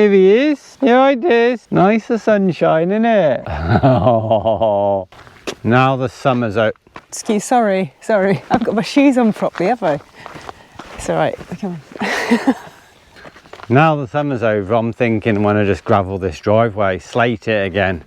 Here he is. Here it is. Nice the sunshine, isn't it? Oh, now the summer's out. Excuse, sorry. I've got my shoes on properly, have I? It's all right. Come on. Now the summer's over, I'm thinking I'm going to just gravel this driveway, slate it again.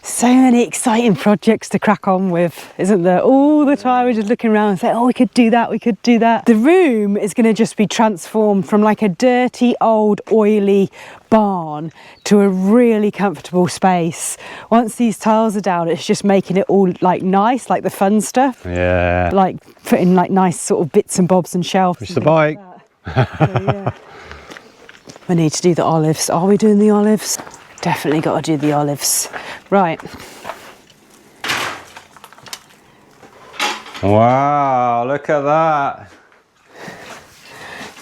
So many exciting projects to crack on with, isn't there? All the time we're just looking around and saying, oh, we could do that, we could do that. The room is going to just be transformed from like a dirty, old, oily barn to a really comfortable space. Once these tiles are down, it's just making it all like nice, like the fun stuff. Yeah. Like putting like nice sort of bits and bobs and shelves. Push the bike. Like so, yeah. We need to do the olives. Are we doing the olives? Definitely got to do the olives. Right. Wow, look at that.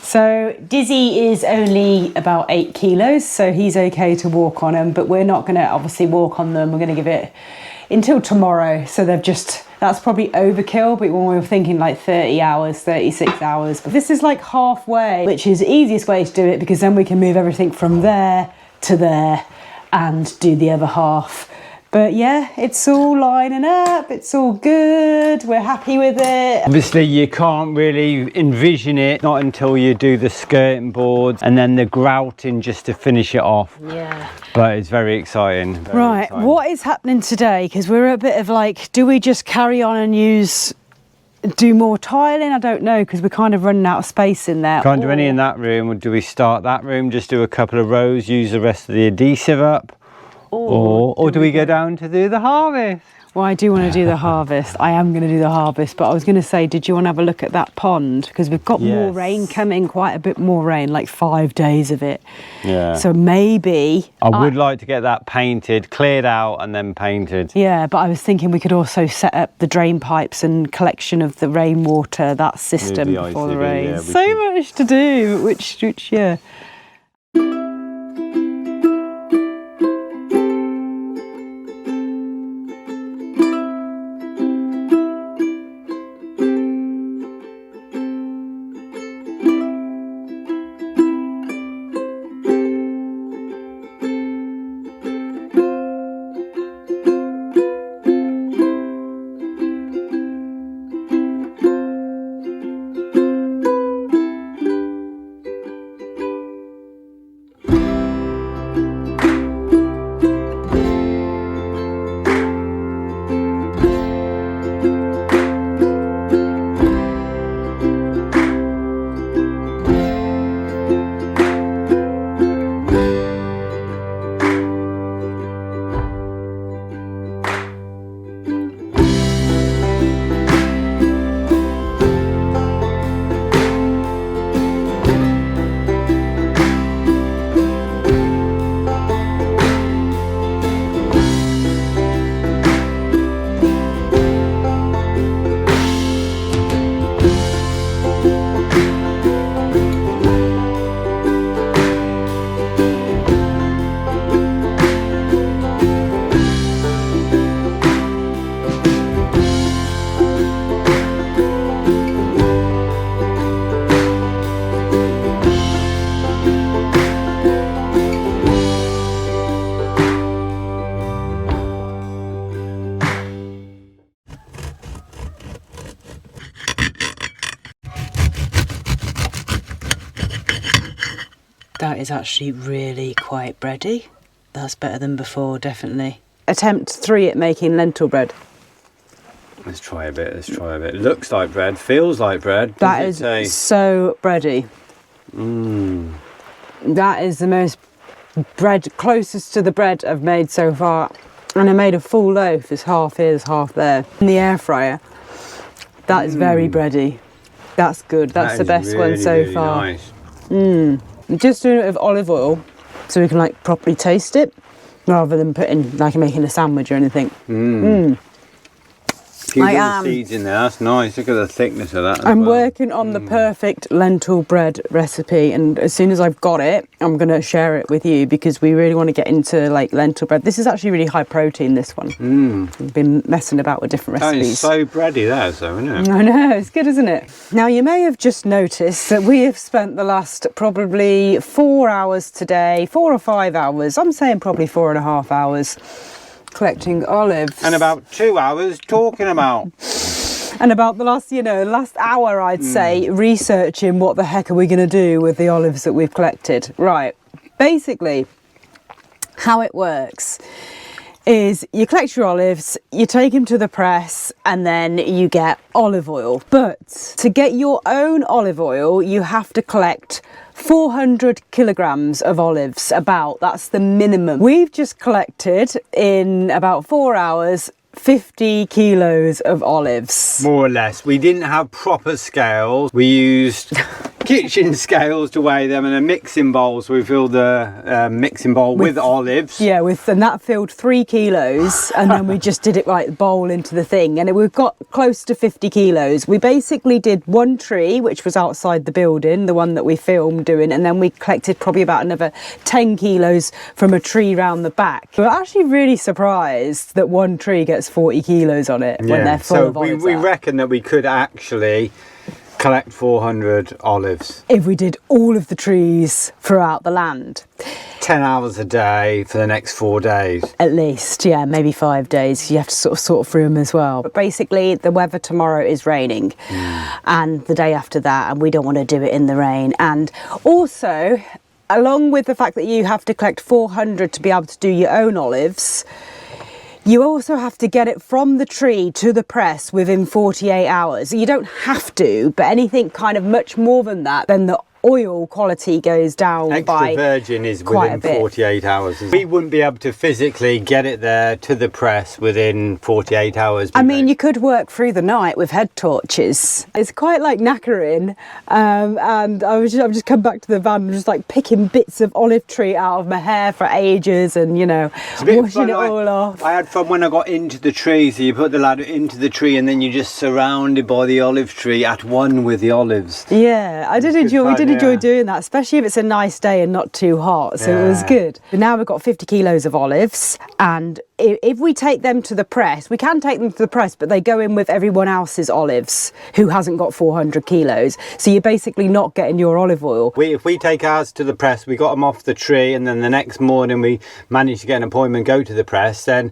So Dizzy is only about 8 kilos, so he's okay to walk on them, but we're not going to obviously walk on them. We're going to give it until tomorrow. So that's probably overkill, but when we were thinking like 30 hours, 36 hours, but this is like halfway, which is the easiest way to do it because then we can move everything from there to there and do the other half. But yeah, it's all lining up, it's all good, we're happy with it. Obviously you can't really envision it, not until you do the skirting boards and then the grouting just to finish it off. Yeah. But it's very exciting. Very exciting. What is happening today? Because we're a bit of like, do we just carry on and do more tiling? I don't know, because we're kind of running out of space in there. Can't do any in that room, or do we start that room, just do a couple of rows, use the rest of the adhesive up? Or do we go down to do the harvest? Well, I do want to do the harvest. I am going to do the harvest, but I was going to say, did you want to have a look at that pond? Because we've got more rain coming, quite a bit more rain, like 5 days of it. Yeah. So maybe... I would like to get that painted, cleared out and then painted. Yeah, but I was thinking we could also set up the drain pipes and collection of the rainwater, that system before the rain. Yeah, so much to do, which yeah. That is actually really quite bready. That's better than before, definitely. Attempt 3 at making lentil bread. Let's try a bit, It looks like bread, feels like bread. That is so bready. That is the most bread, closest to the bread I've made so far. And I made a full loaf, there's half here, there's half there. In the air fryer. That is very bready. That's good, that's the best one so far. Nice. I'm just doing it with olive oil so we can like properly taste it rather than putting like making a sandwich or anything. Few little seeds in there. That's nice. Look at the thickness of that. I'm working on the perfect lentil bread recipe, and as soon as I've got it, I'm going to share it with you because we really want to get into like lentil bread. This is actually really high protein, this one. I've been messing about with different recipes. That is so bready there, so isn't it? I know, it's good, isn't it? Now, you may have just noticed that we have spent the last probably 4 hours today, 4 or 5 hours, I'm saying probably 4.5 hours, collecting olives. And about 2 hours talking about. And about the last hour, I'd say, researching what the heck are we going to do with the olives that we've collected. Right, basically, how it works is you collect your olives, you take them to the press, and then you get olive oil. But to get your own olive oil, you have to collect 400 kilograms of olives, that's the minimum. We've just collected in about 4 hours 50 kilos of olives. More or less. We didn't have proper scales. We used kitchen scales to weigh them and a mixing bowl. So we filled the mixing bowl with olives. Yeah, and that filled 3 kilos, and then we just did it like bowl into the thing, and we've got close to 50 kilos. We basically did one tree, which was outside the building, the one that we filmed doing, and then we collected probably about another 10 kilos from a tree round the back. We're actually really surprised that one tree gets 40 kilos on it when they're full of olives. We reckon that we could actually collect 400 olives if we did all of the trees throughout the land. 10 hours a day for the next 4 days. At least, yeah, maybe 5 days. You have to sort through them as well. But basically, the weather tomorrow is raining and the day after that, and we don't want to do it in the rain. And also, along with the fact that you have to collect 400 to be able to do your own olives, you also have to get it from the tree to the press within 48 hours. You don't have to, but anything kind of much more than that, then the oil quality goes down Extra virgin is within 48 hours. We wouldn't be able to physically get it there to the press within 48 hours. I mean, you could work through the night with head torches. It's quite like knackering, and I've just come back to the van and just like picking bits of olive tree out of my hair for ages, and washing it all off. I had fun when I got into the tree. So you put the ladder into the tree and then you're just surrounded by the olive tree, at one with the olives. Yeah, I did enjoy. We did enjoy doing that, especially if it's a nice day and not too hot, so it was good. But now we've got 50 kilos of olives, and if we take them to the press, we can take them to the press, but they go in with everyone else's olives who hasn't got 400 kilos, so you're basically not getting your olive oil. If we take ours to the press, we got them off the tree, and then the next morning we managed to get an appointment, go to the press, then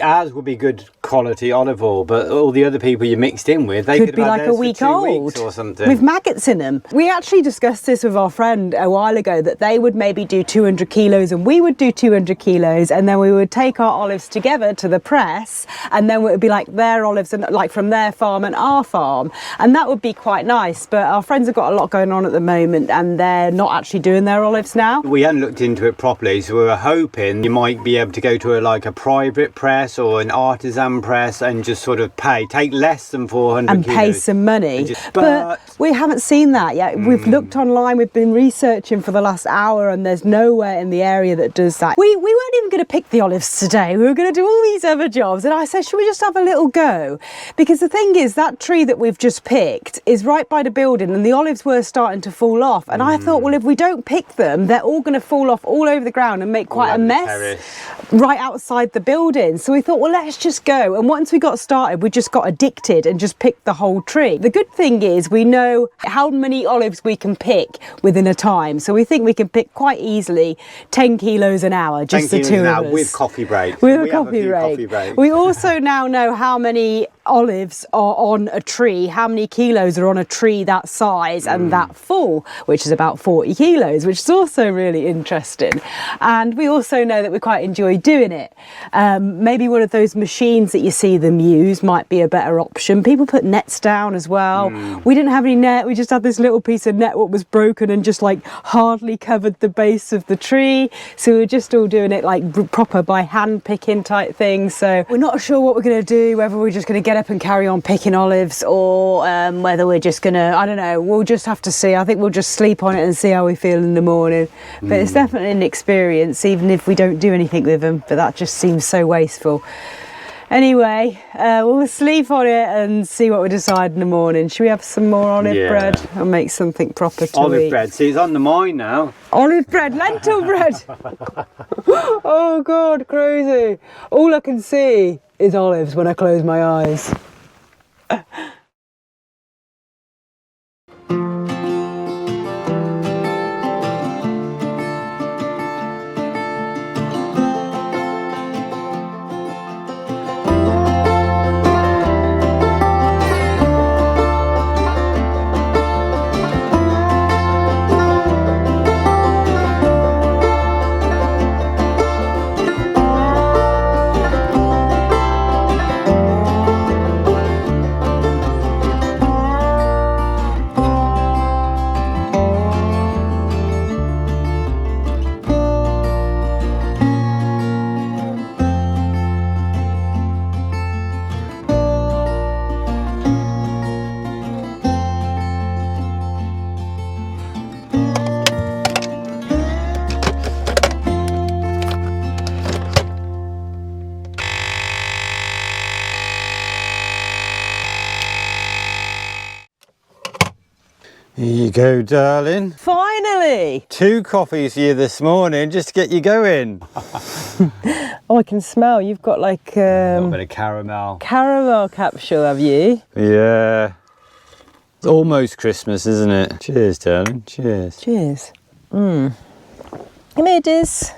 ours would be good quality olive oil, but all the other people you mixed in with, they could be like a week old or something, with maggots in them. We actually discussed this with our friend a while ago, that they would maybe do 200 kilos and we would do 200 kilos, and then we would take our olives together to the press, and then it would be like their olives and like from their farm and our farm, and that would be quite nice. But our friends have got a lot going on at the moment, and they're not actually doing their olives now. We hadn't looked into it properly, so we were hoping you might be able to go to a private press or an artisan press and just sort of take less than 400 and kilos. Pay some money. But we haven't seen that yet. We've looked online, we've been researching for the last hour, and there's nowhere in the area that does that. We weren't even going to pick the olives today. We were going to do all these other jobs, and I said, should we just have a little go? Because the thing is, that tree that we've just picked is right by the building, and the olives were starting to fall off, and I thought, well, if we don't pick them, they're all going to fall off all over the ground and make quite a mess right outside the building. So we thought, well, let's just go. And once we got started, we just got addicted and just picked the whole tree. The good thing is we know how many olives we can pick within a time. So we think we can pick quite easily 10 kilos an hour, just the two of us. With coffee breaks. With a coffee break. We also now know how many olives are on a tree, how many kilos are on a tree that size and that full, which is about 40 kilos, which is also really interesting. And we also know that we quite enjoy doing it. Maybe one of those machines that you see them use might be a better option. People put nets down as well. We didn't have any net, we just had this little piece of net what was broken and just like hardly covered the base of the tree. So we were just all doing it like proper by hand picking type thing. So we're not sure what we're going to do, whether we're just going to get up and carry on picking olives, or whether we're just gonna, I don't know, we'll just have to see. I think we'll just sleep on it and see how we feel in the morning. But it's definitely an experience, even if we don't do anything with them. But that just seems so wasteful. Anyway, we'll sleep on it and see what we decide in the morning. Should we have some more olive bread and make something proper to olive eat? bread, see, it's on the mind now. Olive bread, lentil bread. Oh God, crazy. All I can see is olives when I close my eyes. Here you go, darling. Finally! 2 coffees for you this morning just to get you going. Oh, I can smell. You've got like A little bit of caramel. caramel capsule, have you? Yeah. It's almost Christmas, isn't it? Cheers, darling. Cheers. Cheers. Come here, Diz.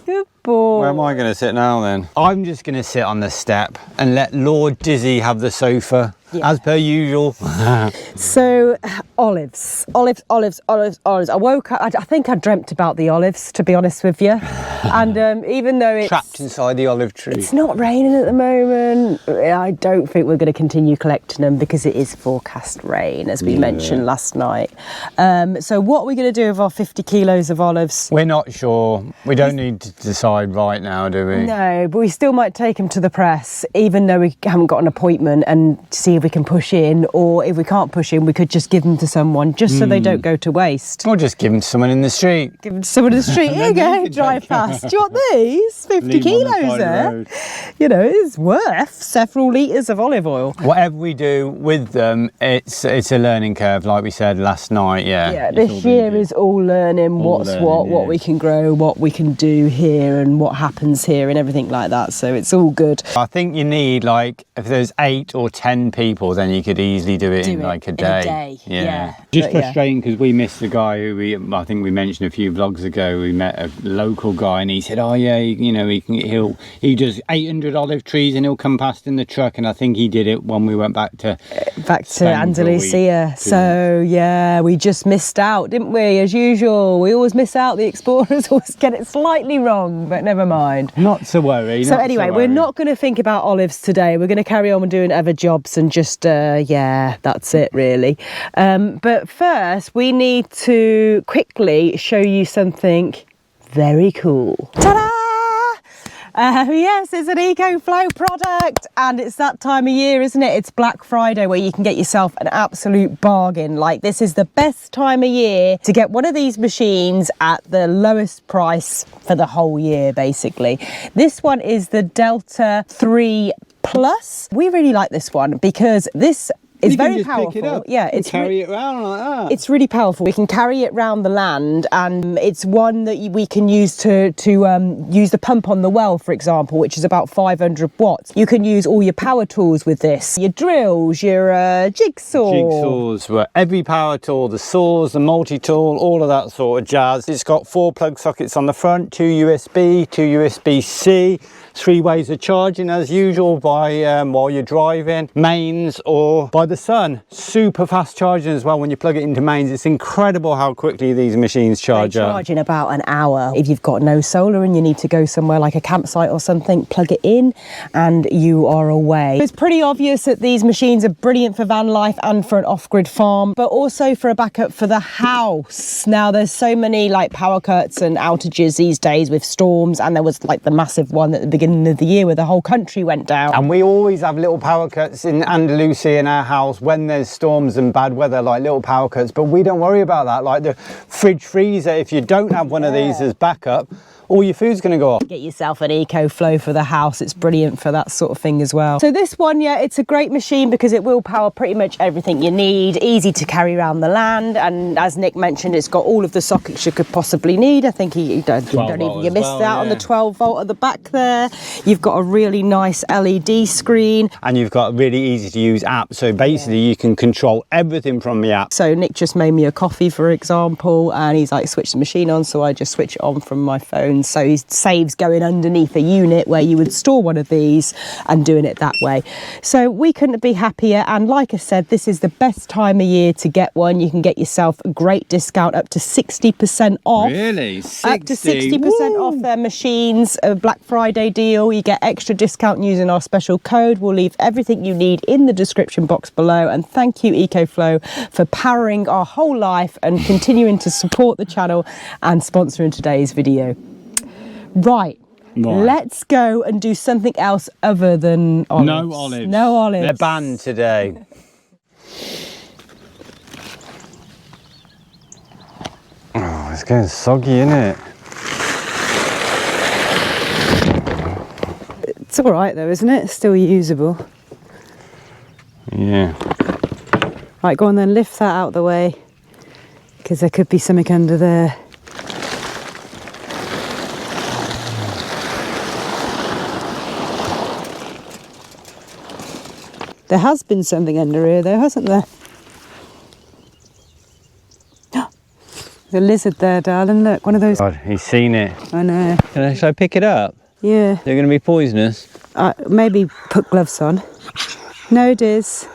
Good boy. Where am I going to sit now then? I'm just going to sit on the step and let Lord Dizzy have the sofa, as per usual. So, olives. I woke up, I think I dreamt about the olives, to be honest with you. And even though it's... Trapped inside the olive tree. It's not raining at the moment. I don't think we're going to continue collecting them because it is forecast rain, as we mentioned last night. So what are we going to do with our 50 kilos of olives? We're not sure. We don't need to decide right now, do we? No, but we still might take them to the press, even though we haven't got an appointment, and see if we can push in, or if we can't push in, we could just give them to someone, just so they don't go to waste. Or just give them to someone in the street. Give them to someone in the street. Here you go, drive past. Do you want these? 50 kilos there. You know, it's worth several litres of olive oil. Whatever we do with them, it's a learning curve, like we said last night. Yeah, this year is all learning what's what we can grow, what we can do here, and what happens here, and everything like that. So it's all good. I think you need, like, if there's 8 or 10 people, then you could easily do it in like a day. Yeah. Just frustrating because we missed the guy who I think we mentioned a few vlogs ago. We met a local guy and he said, oh yeah, you know, he does 800 olive trees and he'll come past in the truck. And I think he did it when we went back to Andalusia. So yeah, we just missed out, didn't we? As usual, we always miss out. The explorers always get it slightly wrong, but never mind. Not to worry. So anyway, we're not going to think about olives today. We're going to carry on doing other jobs and just that's it really. But first we need to quickly show you something very cool. Ta-da! Yes, it's an EcoFlow product, and it's that time of year, isn't it? It's Black Friday where you can get yourself an absolute bargain. Like, this is the best time of year to get one of these machines at the lowest price for the whole year, basically. This one is the Delta 3 Plus. We really like this one because this is very powerful. Pick it up. Yeah, it's carry it around like that. It's really powerful. We can carry it around the land, and it's one that we can use to use the pump on the well, for example, which is about 500 watts. You can use all your power tools with this. Your drills, your jigsaws, every power tool, the saws, the multi-tool, all of that sort of jazz. It's got 4 plug sockets on the front, 2 USB, 2 USB-C, 3 ways of charging as usual by while you're driving, mains or by the sun. Super fast charging as well when you plug it into mains. It's incredible how quickly these machines charge up. They charge in about an hour. If you've got no solar and you need to go somewhere like a campsite or something, plug it in and you are away. It's pretty obvious that these machines are brilliant for van life and for an off-grid farm, but also for a backup for the house. Now there's so many like power cuts and outages these days with storms, and there was like the massive one at the beginning of the year where the whole country went down. And we always have little power cuts in Andalusia in our house when there's storms and bad weather, like little power cuts, but we don't worry about that. Like the fridge freezer, if you don't have one of these as backup, all your food's going to go off. Get yourself an EcoFlow for the house. It's brilliant for that sort of thing as well. So this one, yeah, it's a great machine because it will power pretty much everything you need. Easy to carry around the land, and as Nick mentioned, it's got all of the sockets you could possibly need. I think you missed out on the 12 volt at the back there. You've got a really nice LED screen, and you've got a really easy to use app. So basically, you can control everything from the app. So Nick just made me a coffee, for example, and he's like, switch the machine on, so I just switch it on from my phone. So he saves going underneath a unit where you would store one of these and doing it that way. So we couldn't be happier, and like I said, this is the best time of year to get one. You can get yourself a great discount, up to 60% off. Really? 60? Up to 60% off their machines. A Black Friday deal. You get extra discount using our special code. We'll leave everything you need in the description box below, and thank you EcoFlow for powering our whole life and continuing to support the channel and sponsoring today's video. Right, let's go and do something else other than olives. No olives. No olives. They're banned today. Oh, it's getting soggy, isn't it? It's all right though, isn't it? Still usable. Yeah. Right, go on then, lift that out the way, because there could be something under there. There has been something under here though, hasn't there? The lizard there, darling, look, one of those. God, he's seen it. I know. Should I pick it up? Yeah. They're going to be poisonous. Maybe put gloves on. No, Diz.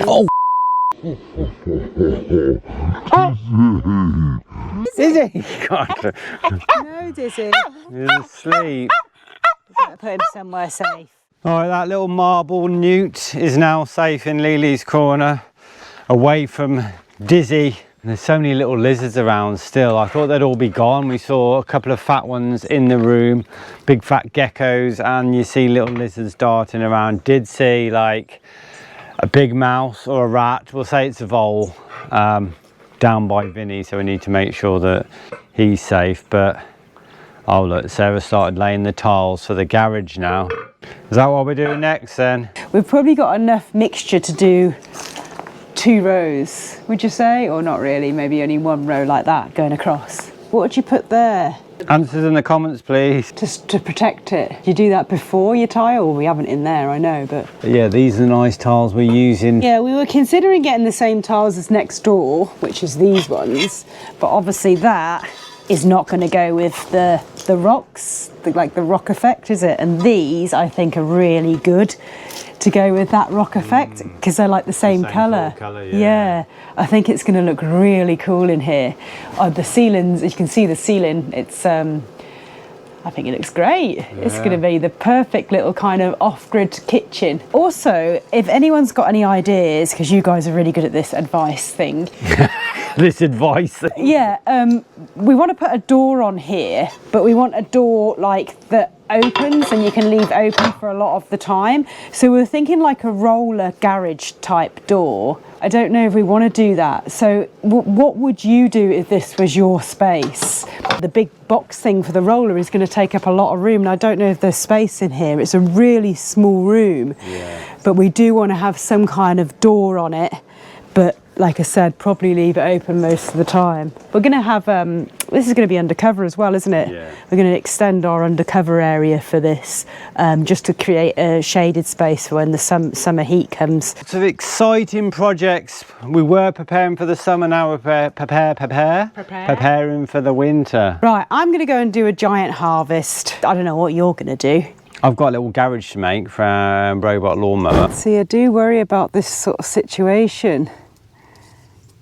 Oh! Is he? God. No, Dizzy. He's asleep. Better put him somewhere safe. Alright, that little marble newt is now safe in Lily's corner, away from Dizzy. There's so many little lizards around still. I thought they'd all be gone. We saw a couple of fat ones in the room, big fat geckos, and you see little lizards darting around. Did see like a big mouse or a rat. We'll say it's a vole down by Vinny, so we need to make sure that he's safe. But oh look, Sarah started laying the tiles for the garage now. Is that what we're doing next then? We've probably got enough mixture to do 2 rows, would you say? Or not really, maybe only 1 row like that going across. What would you put there? Answers in the comments, please. Just to protect it. Do you do that before you tile? We haven't in there, I know, but Yeah, these are the nice tiles we're using. yeah, we were considering getting the same tiles as next door, which is these ones, but obviously that is not going to go with the rocks, like the rock effect, is it? And these, I think, are really good to go with that rock effect because they're like the same colour. Yeah, I think it's going to look really cool in here. The ceilings, you can see the ceiling. It's I think it looks great. Yeah. It's going to be the perfect little kind of off-grid kitchen. Also, if anyone's got any ideas, because you guys are really good at this advice thing. This advice thing. Yeah, we want to put a door on here, but we want a door like that opens and you can leave open for a lot of the time. So we're thinking like a roller garage type door. I don't know if we want to do that. So what would you do if this was your space? The big box thing for the roller is going to take up a lot of room, and I don't know if there's space in here. It's a really small room, but we do want to have some kind of door on it. But like I said, probably leave it open most of the time. We're going to have, this is going to be undercover as well, isn't it? Yeah. We're going to extend our undercover area for this, just to create a shaded space for when the summer heat comes. Lots of exciting projects. We were preparing for the summer, now we're preparing for the winter. Right, I'm going to go and do a giant harvest. I don't know what you're going to do. I've got a little garage to make from Robot Lawnmower. See, I do worry about this sort of situation.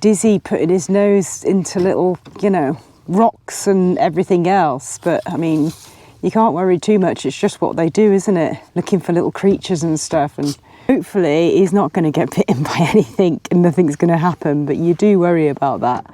Dizzy putting his nose into little, you know, rocks and everything else. But, I mean, you can't worry too much. It's just what they do, isn't it? Looking for little creatures and stuff. And hopefully he's not going to get bitten by anything and nothing's going to happen. But you do worry about that.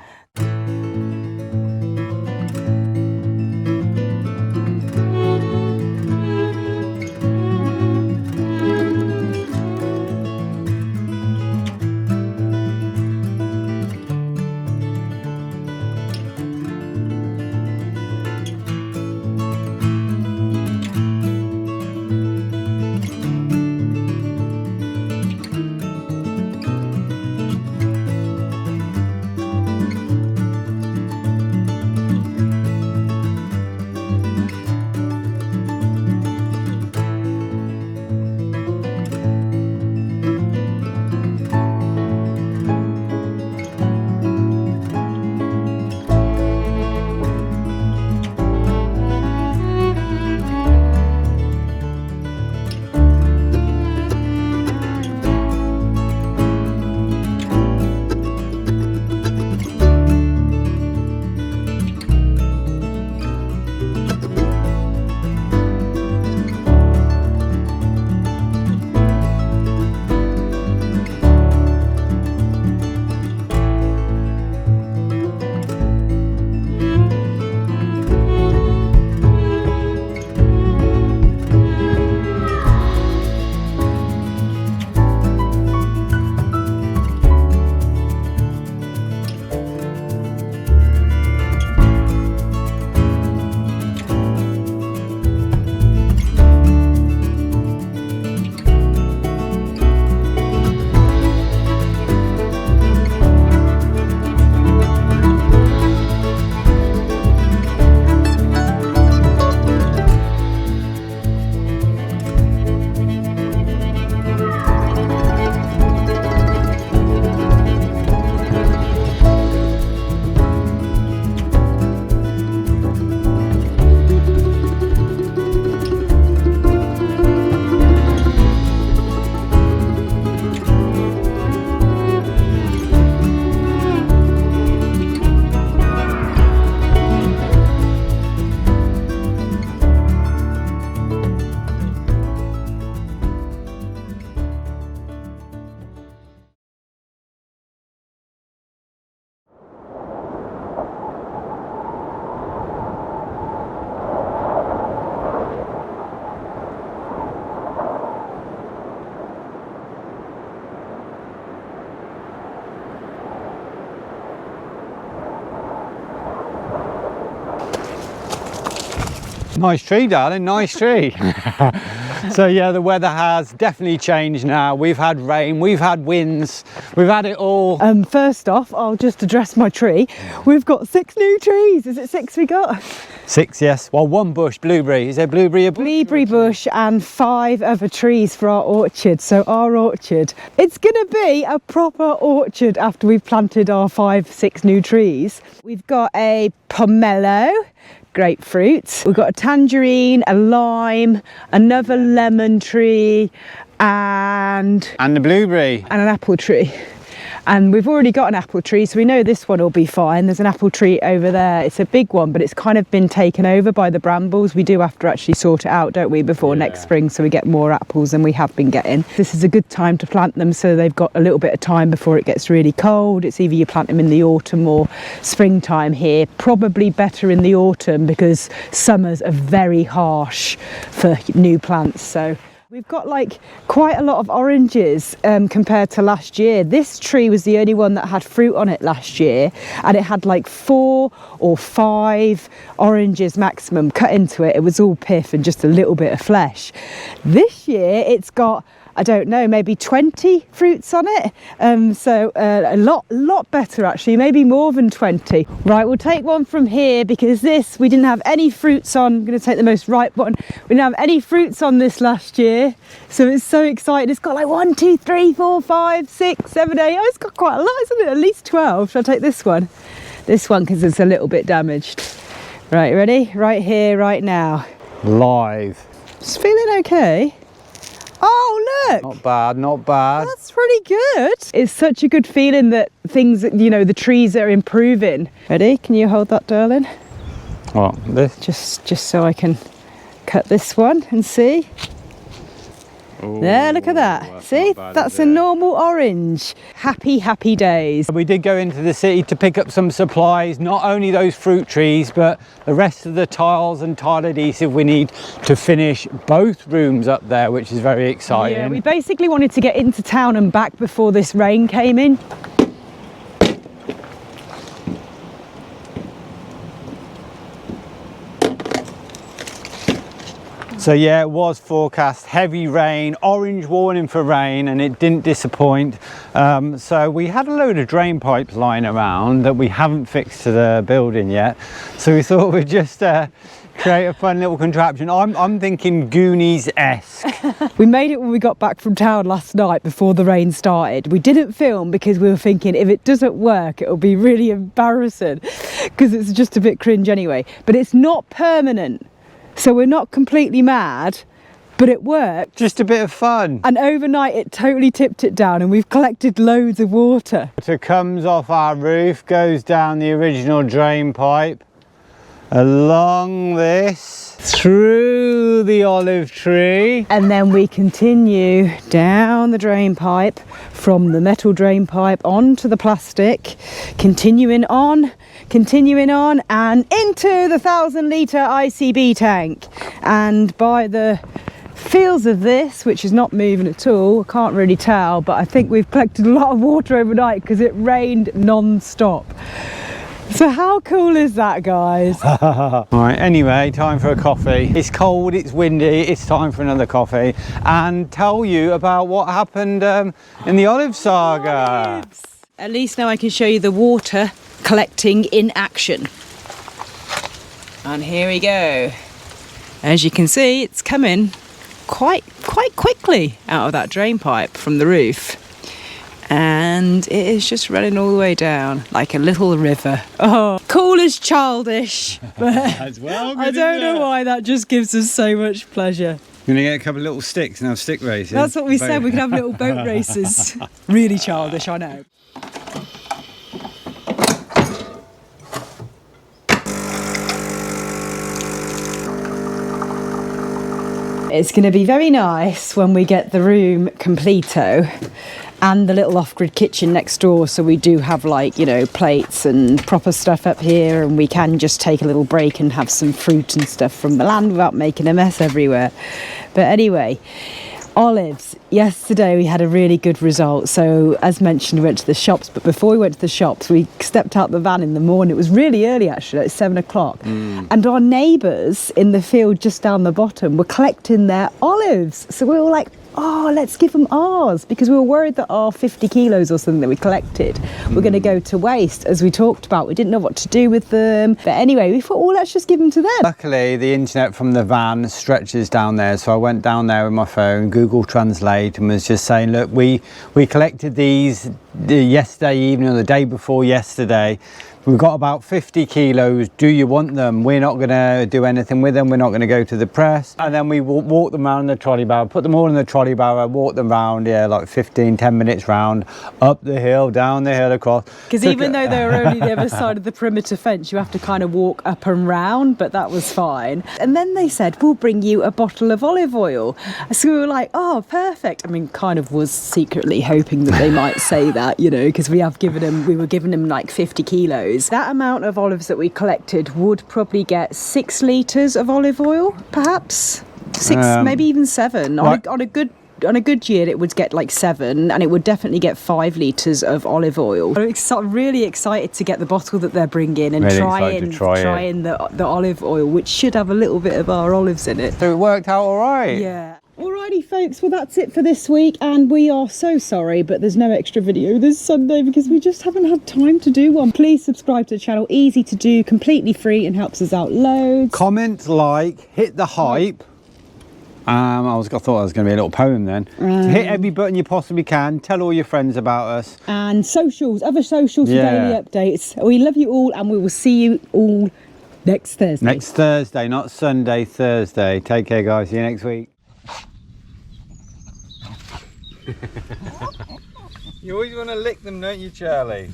Nice tree, darling, nice tree. So yeah, the weather has definitely changed now. We've had rain, we've had winds, we've had it all. First off, I'll just address my tree. We've got 6 new trees. Is it 6 we got? 6, yes. Well, 1 bush, blueberry. Is there blueberry a bush? Blueberry bush and 5 other trees for our orchard. So our orchard, it's gonna be a proper orchard after we've planted our 5, 6 new trees. We've got a pomelo, grapefruit. We've got a tangerine, a lime, another lemon tree, and the blueberry. And an apple tree. And we've already got an apple tree, so we know this one will be fine. There's an apple tree over there. It's a big one, but it's kind of been taken over by the brambles. We do have to actually sort it out, don't we, before next spring, so we get more apples than we have been getting. This is a good time to plant them, so they've got a little bit of time before it gets really cold. It's either you plant them in the autumn or springtime here. Probably better in the autumn because summers are very harsh for new plants. So we've got like quite a lot of oranges compared to last year. This tree was the only one that had fruit on it last year, and it had like 4 or 5 oranges maximum cut into it. It was all pith and just a little bit of flesh. This year it's got, I don't know, maybe 20 fruits on it. So a lot better actually, maybe more than 20. Right, we'll take one from here because this, we didn't have any fruits on. I'm gonna take the most ripe one. We didn't have any fruits on this last year. So it's so exciting. It's got like 1, 2, 3, 4, 5, 6, 7, 8. Oh, it's got quite a lot, isn't it? At least 12. Shall I take this one? This one, because it's a little bit damaged. Right, ready? Right here, right now. Live. Just feeling okay. Oh, look! Not bad, not bad. That's pretty good. It's such a good feeling that things, you know, the trees are improving. Ready? Can you hold that, darling? What, this? Just so I can cut this one and see. Ooh, there, look at that. See, that's a normal orange. Happy, happy days. We did go into the city to pick up some supplies, not only those fruit trees, but the rest of the tiles and tile adhesive we need to finish both rooms up there, which is very exciting. Yeah, we basically wanted to get into town and back before this rain came in. So yeah, it was forecast heavy rain, orange warning for rain, and it didn't disappoint. So we had a load of drain pipes lying around that we haven't fixed to the building yet. So we thought we'd just create a fun little contraption. I'm thinking Goonies-esque. We made it when we got back from town last night before the rain started. We didn't film because we were thinking if it doesn't work, it'll be really embarrassing because it's just a bit cringe anyway. But it's not permanent. So we're not completely mad, but it worked. Just a bit of fun. And overnight it totally tipped it down and we've collected loads of water. Water comes off our roof, goes down the original drain pipe, along this, through the olive tree. And then we continue down the drain pipe, from the metal drain pipe onto the plastic, continuing on and into the 1,000-litre ICB tank. And by the feels of this, which is not moving at all, I can't really tell, but I think we've collected a lot of water overnight because it rained non-stop. So how cool is that, guys? Right, anyway, time for a coffee. It's cold, it's windy, it's time for another coffee, and tell you about what happened in the olive saga. At least now I can show you the water collecting in action. And here we go. As you can see, it's coming quite quickly out of that drain pipe from the roof. And it is just running all the way down like a little river. Oh, cool as childish, but That's well good, I don't know why that just gives us so much pleasure. You're gonna get a couple of little sticks and have stick races. That's what we said, we could have little boat races. Really childish, I know. It's going to be very nice when we get the room completo and the little off-grid kitchen next door, so we do have, like, you know, plates and proper stuff up here, and we can just take a little break and have some fruit and stuff from the land without making a mess everywhere. But anyway, Olives. Yesterday we had a really good result. So as mentioned, we went to the shops, but before we went to the shops, we stepped out the van in the morning. It was really early actually, at 7 o'clock. And our neighbours in the field just down the bottom were collecting their olives. So we were like, oh, let's give them ours, because we were worried that our 50 kilos or something that we collected were going to go to waste, as we talked about. We didn't know what to do with them. But anyway, we thought, well, let's just give them to them. Luckily, the internet from the van stretches down there, so I went down there with my phone, Google Translate, and was just saying, look, we collected these yesterday evening or the day before yesterday. We've got about 50 kilos. Do you want them? We're not going to do anything with them. We're not going to go to the press. And then we walk them around the trolley barrow, put them all in the trolley barrow, walk them round, yeah, like 15, 10 minutes round, up the hill, down the hill, across. Because even though they were only the other side of the perimeter fence, you have to kind of walk up and round, but that was fine. And then they said, we'll bring you a bottle of olive oil. So we were like, oh, perfect. I mean, kind of was secretly hoping that they might say that, you know, because we were giving them like 50 kilos. That amount of olives that we collected would probably get 6 litres of olive oil, perhaps 6, maybe even 7. On a good year, it would get like 7, and it would definitely get 5 litres of olive oil. I'm really excited to get the bottle that they're bringing and really try in the olive oil, which should have a little bit of our olives in it. So it worked out all right. Yeah. Alrighty folks, well that's it for this week, and we are so sorry but there's no extra video this Sunday because we just haven't had time to do one. Please subscribe to the channel, easy to do, completely free, and helps us out loads. Comment, like, hit the hype. I thought it was going to be a little poem then. Hit every button you possibly can. Tell all your friends about us. And other socials for daily updates. We love you all, and we will see you all next Thursday. Next Thursday, not Sunday, Thursday. Take care guys, see you next week. You always want to lick them, don't you, Charlie?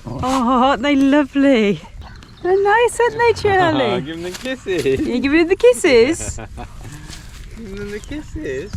Oh, aren't they lovely? They're nice, aren't they, Charlie? Give them the kisses. You giving them the kisses? Give them the kisses.